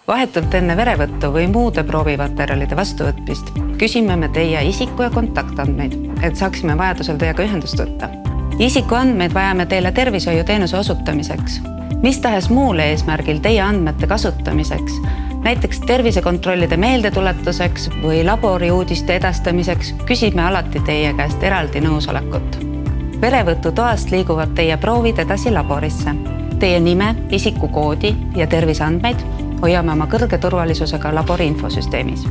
Vahetult enne verevõttu või muude proovimaterjalide vastuvõtmist küsime me teie isiku- ja kontaktandmeid, et saaksime vajadusel teiega ühendust võtta. Isikuandmeid vajame teile tervishoiuteenuse osutamiseks, mis tahes muul eesmärgil teie andmete kasutamiseks, näiteks tervisekontrollide meeldetuletuseks või laboriuudiste edastamiseks küsime alati teie käest eraldi nõusolekut. Verevõtu toast liiguvad teie proovid edasi laborisse. Teie nime, isikukoodi ja terviseandmeid hoiame oma kõrge turvalisusega labori infosüsteemis.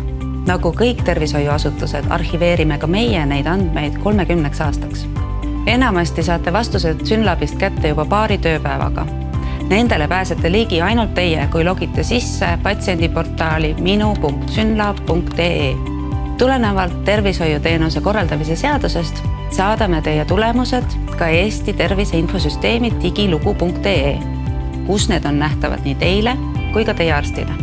Nagu kõik tervishoiuasutused arhiveerime ka meie neid andmeid 30 aastaks. Enamasti saate vastused Synlabist kätte juba paari tööpäevaga. Nendele pääsete ligi ainult teie, kui logite sisse patsiendiportaali minu.synlab.ee. Tulenevalt tervishoiuteenuse korraldamise seadusest saadame teie tulemused ka Eesti Tervise Infosüsteemi digilugu.ee, kus need on nähtavad nii teile kui ka teie arstile.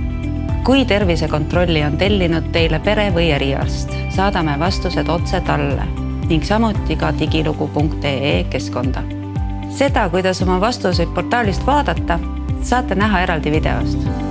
Kui tervisekontrolli on tellinud teile pere- või eriarst, saadame vastused otse talle ning samuti ka digilugu.ee keskkonda. Seda, kuidas oma vastuseid portaalist vaadata, saate näha eraldi videost.